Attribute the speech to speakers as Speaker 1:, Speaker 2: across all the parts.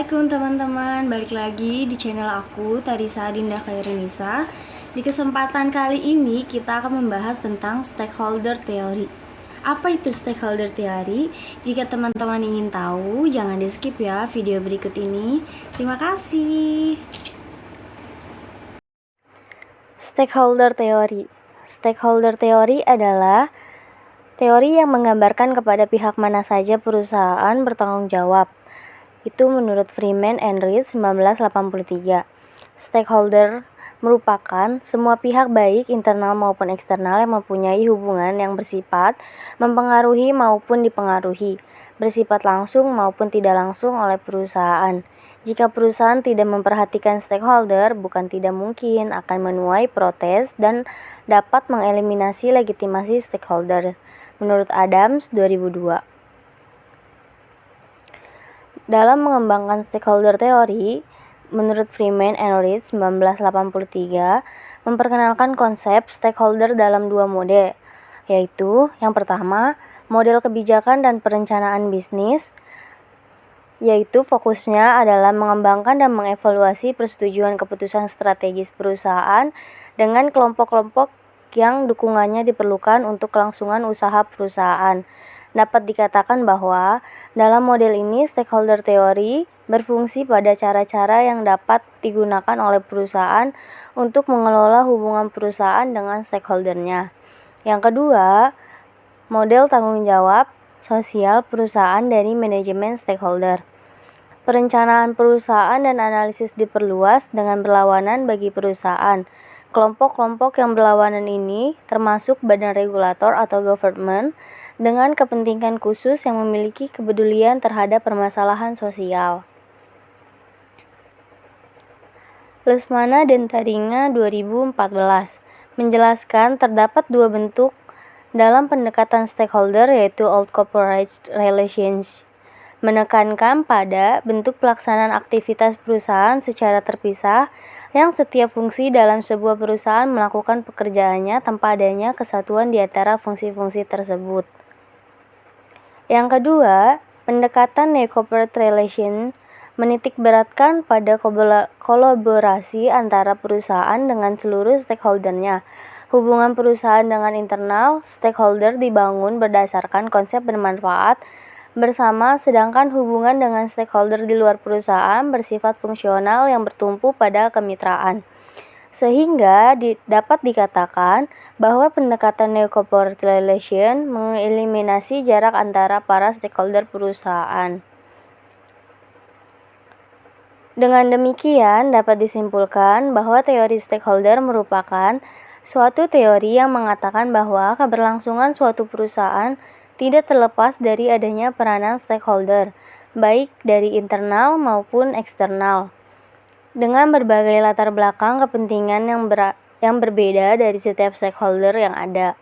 Speaker 1: Assalamualaikum teman-teman, balik lagi di channel aku, Tarisa Dinda Khairinisa. Di kesempatan kali ini kita akan membahas tentang stakeholder theory. Apa itu stakeholder theory? Jika teman-teman ingin tahu, jangan di skip ya video berikut ini. Terima kasih. Stakeholder theory. Stakeholder theory adalah teori yang menggambarkan kepada pihak mana saja perusahaan bertanggung jawab. Itu menurut Freeman and Reed 1983. Stakeholder merupakan semua pihak baik internal maupun eksternal yang mempunyai hubungan yang bersifat mempengaruhi maupun dipengaruhi, bersifat langsung maupun tidak langsung oleh perusahaan. Jika perusahaan tidak memperhatikan stakeholder, bukan tidak mungkin akan menuai protes dan dapat mengeliminasi legitimasi stakeholder. Menurut Adams 2002. Dalam mengembangkan stakeholder theory, menurut Freeman and Reed 1983, memperkenalkan konsep stakeholder dalam dua mode, yaitu yang pertama, model kebijakan dan perencanaan bisnis, yaitu fokusnya adalah mengembangkan dan mengevaluasi persetujuan keputusan strategis perusahaan dengan kelompok-kelompok yang dukungannya diperlukan untuk kelangsungan usaha perusahaan. Dapat dikatakan bahwa dalam model ini stakeholder theory berfungsi pada cara-cara yang dapat digunakan oleh perusahaan untuk mengelola hubungan perusahaan dengan stakeholdernya. Yang kedua, model tanggung jawab sosial perusahaan dari manajemen stakeholder. Perencanaan perusahaan dan analisis diperluas dengan berlawanan bagi perusahaan. Kelompok-kelompok yang berlawanan ini termasuk badan regulator atau government dengan kepentingan khusus yang memiliki kepedulian terhadap permasalahan sosial. Lesmana dan Taringa 2014 menjelaskan terdapat dua bentuk dalam pendekatan stakeholder, yaitu old corporate relations, menekankan pada bentuk pelaksanaan aktivitas perusahaan secara terpisah yang setiap fungsi dalam sebuah perusahaan melakukan pekerjaannya tanpa adanya kesatuan di antara fungsi-fungsi tersebut. Yang kedua, pendekatan New Corporate Relation menitik beratkan pada kolaborasi antara perusahaan dengan seluruh stakeholdernya. Hubungan perusahaan dengan internal stakeholder dibangun berdasarkan konsep bermanfaat bersama, sedangkan hubungan dengan stakeholder di luar perusahaan bersifat fungsional yang bertumpu pada kemitraan. Sehingga dapat dikatakan bahwa pendekatan New Corporate Relation mengeliminasi jarak antara para stakeholder perusahaan. Dengan demikian, dapat disimpulkan bahwa teori stakeholder merupakan suatu teori yang mengatakan bahwa keberlangsungan suatu perusahaan tidak terlepas dari adanya peranan stakeholder, baik dari internal maupun eksternal, dengan berbagai latar belakang kepentingan yang berbeda dari setiap stakeholder yang ada.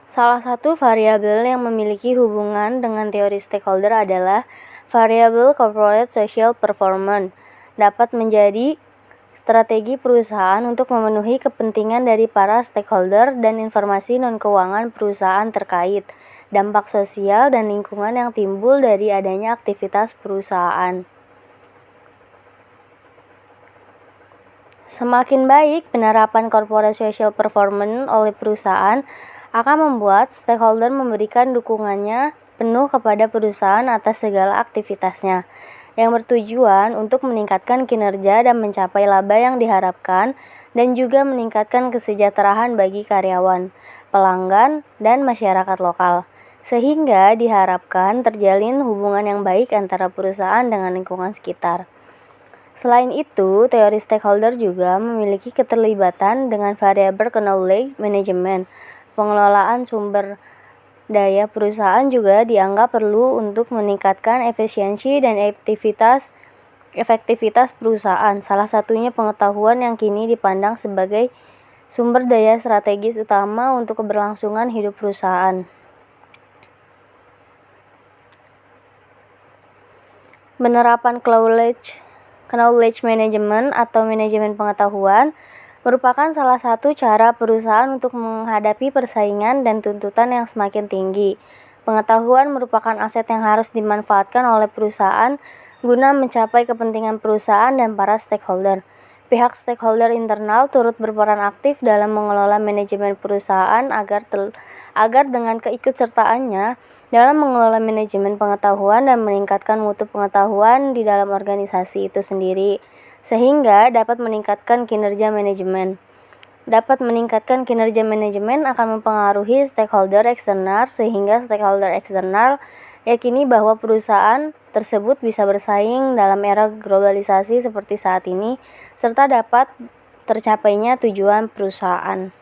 Speaker 1: Salah satu variabel yang memiliki hubungan dengan teori stakeholder adalah variabel corporate social performance. Dapat menjadi strategi perusahaan untuk memenuhi kepentingan dari para stakeholder dan informasi non-keuangan perusahaan terkait dampak sosial dan lingkungan yang timbul dari adanya aktivitas perusahaan. Semakin baik penerapan corporate social performance oleh perusahaan akan membuat stakeholder memberikan dukungannya penuh kepada perusahaan atas segala aktivitasnya, yang bertujuan untuk meningkatkan kinerja dan mencapai laba yang diharapkan, dan juga meningkatkan kesejahteraan bagi karyawan, pelanggan, dan masyarakat lokal, sehingga diharapkan terjalin hubungan yang baik antara perusahaan dengan lingkungan sekitar. Selain itu, teori stakeholder juga memiliki keterlibatan dengan variabel knowledge management. Pengelolaan sumber daya perusahaan juga dianggap perlu untuk meningkatkan efisiensi dan efektivitas perusahaan. Salah satunya pengetahuan yang kini dipandang sebagai sumber daya strategis utama untuk keberlangsungan hidup perusahaan. Penerapan knowledge management atau manajemen pengetahuan merupakan salah satu cara perusahaan untuk menghadapi persaingan dan tuntutan yang semakin tinggi. Pengetahuan merupakan aset yang harus dimanfaatkan oleh perusahaan guna mencapai kepentingan perusahaan dan para stakeholder. Pihak stakeholder internal turut berperan aktif dalam mengelola manajemen perusahaan agar dengan keikutsertaannya dalam mengelola manajemen pengetahuan dan meningkatkan mutu pengetahuan di dalam organisasi itu sendiri, sehingga dapat meningkatkan kinerja manajemen. Akan mempengaruhi stakeholder eksternal, sehingga stakeholder eksternal yakini bahwa perusahaan tersebut bisa bersaing dalam era globalisasi seperti saat ini, serta dapat tercapainya tujuan perusahaan.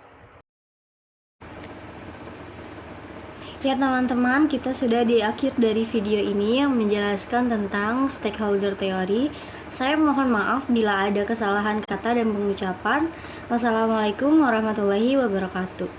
Speaker 1: Ya teman-teman, kita sudah di akhir dari video ini yang menjelaskan tentang stakeholder teori. Saya mohon maaf bila ada kesalahan kata dan pengucapan. Wassalamualaikum warahmatullahi wabarakatuh.